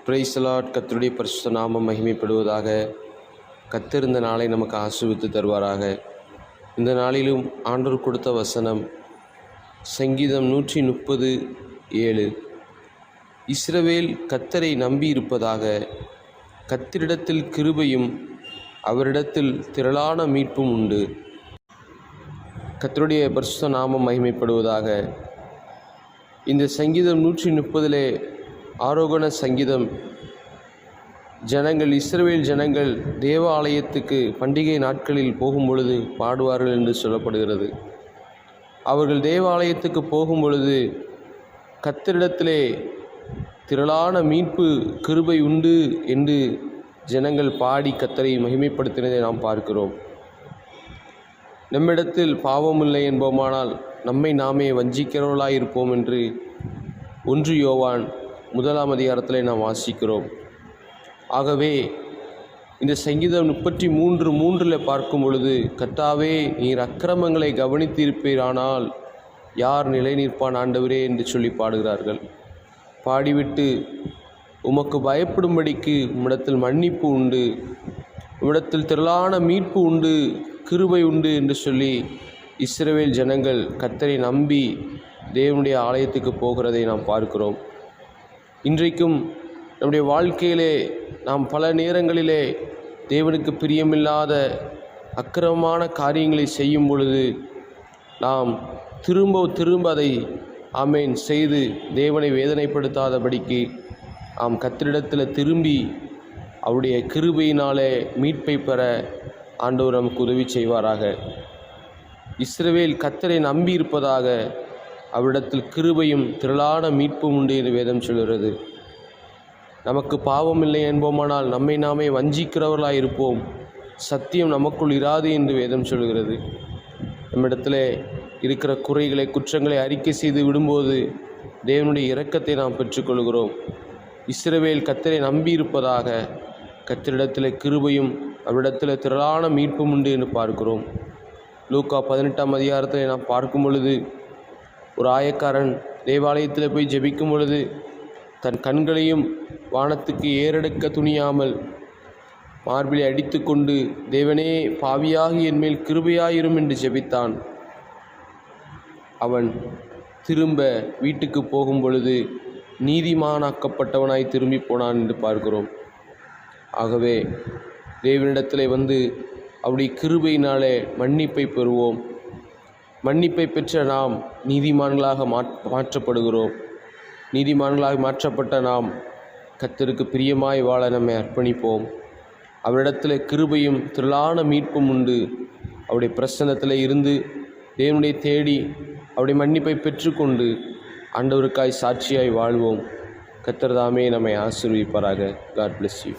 Praise the Lord. கர்த்தருடைய பரிசுத்த நாமம் மகிமைப்படுவதாக. கர்த்தர் இந்த நாளை நமக்கு ஆசீர்வதித்து தருவாராக. இந்த நாளிலும் ஆண்டவர் கொடுத்த வசனம் சங்கீதம் 130:7. இஸ்ரவேல் கர்த்தரை நம்பி இருப்பதாக, கர்த்தரிடத்தில் கிருபையும் அவரிடத்தில் திரளான மீட்பும் உண்டு. கர்த்தருடைய பரிசுத்த நாமம் மகிமைப்படுவதாக. இந்த சங்கீதம் 130 ஆரோகண சங்கீதம். இஸ்ரவேல் ஜனங்கள் தேவாலயத்துக்கு பண்டிகை நாட்களில் போகும் பொழுது பாடுவார்கள் என்று சொல்லப்படுகிறது. அவர்கள் தேவாலயத்துக்கு போகும் பொழுது கர்த்தரிடத்திலே திரளான மீட்பு கிருபை உண்டு என்று ஜனங்கள் பாடி கர்த்தரை மகிமைப்படுத்தினதை நாம் பார்க்கிறோம். நம்மிடத்தில் பாவமில்லை என்போமானால் நம்மை நாமே வஞ்சிக்கிறவர்களாயிருப்போம் என்று 1 யோவான் 1 நாம் வாசிக்கிறோம். ஆகவே இந்த சங்கீதம் 33:3 பார்க்கும் பொழுது, கர்த்தாவே, நீர் அக்கிரமங்களை கவனித்திருப்பீரானால் யார் நிலை நிற்பான் ஆண்டவரே என்று சொல்லி பாடுகிறார்கள். பாடிவிட்டு, உமக்கு பயப்படும்படிக்கு உம்மிடத்தில் மன்னிப்பு உண்டு, உம்மிடத்தில் திரளான மீட்பு உண்டு, கிருபை உண்டு என்று சொல்லி இஸ்ரவேல் ஜனங்கள் கர்த்தரை நம்பி தேவனுடைய ஆலயத்துக்கு போகிறதை நாம் பார்க்கிறோம். இன்றைக்கும் நம்முடைய வாழ்க்கையிலே நாம் பல நேரங்களிலே தேவனுக்கு பிரியமில்லாத அக்கிரமமான காரியங்களை செய்யும் பொழுது நாம் திரும்ப அதை செய்து தேவனை வேதனைப்படுத்தாதபடிக்கு நாம் கர்த்தரிடத்தில் திரும்பி அவருடைய கிருபையினாலே மீட்பை பெற ஆண்டவர் நமக்கு உதவி செய்வாராக. இஸ்ரவேல் கர்த்தரை நம்பி இருப்பதாக, அவரிடத்தில் கிருபையும் திரளான மீட்பும் உண்டு என்று வேதம் சொல்கிறது. நமக்கு பாவம் இல்லை என்போமானால் நம்மை நாமே வஞ்சிக்கிறவர்களாக இருப்போம், சத்தியம் நமக்குள் இராது என்று வேதம் சொல்கிறது. நம்மிடத்தில் இருக்கிற குறைகளை குற்றங்களை அறிக்கை செய்து விடும்போது தேவனுடைய இரக்கத்தை நாம் பெற்றுக்கொள்கிறோம். இஸ்ரவேல் கர்த்தரை நம்பி இருப்பதாக, கர்த்தரிடத்தில் கிருபையும் அவரிடத்தில் திரளான மீட்பும் உண்டு என்று பார்க்கிறோம். லூக்கா 18 நாம் பார்க்கும் பொழுது, ஒரு ஆயக்காரன் தேவாலயத்தில் போய் ஜெபிக்கும் பொழுது தன் கண்களையும் வானத்துக்கு ஏறெடுக்க துணியாமல் மார்பிலை அடித்து கொண்டு, தேவனே, பாவியாகி என்மேல் கிருபையாயிரும் என்று ஜெபித்தான். அவன் திரும்ப வீட்டுக்கு போகும் பொழுது நீதிமானாக்கப்பட்டவனாய் திரும்பி போனான் என்று பார்க்கிறோம். ஆகவே தேவனிடத்திலே வந்து அவருடைய கிருபையினாலே மன்னிப்பை பெறுவோம். மன்னிப்பை பெற்ற நாம் நீதிமான்களாக மாற்றப்படுகிறோம். நீதிமான்களாக மாற்றப்பட்ட நாம் கர்த்தருக்கு பிரியமாய் வாழ நம்மை அர்ப்பணிப்போம். அவரிடத்தில் கிருபையும் திரளான மீட்பும் உண்டு. அவருடைய பிரசன்னத்தில் இருந்து தேவனுடைய தேடி அவருடைய மன்னிப்பை பெற்றுக்கொண்டு ஆண்டவருக்காய் சாட்சியாய் வாழ்வோம். கர்த்தர் தாமே நம்மை ஆசீர்வதிப்பாராக. God bless you.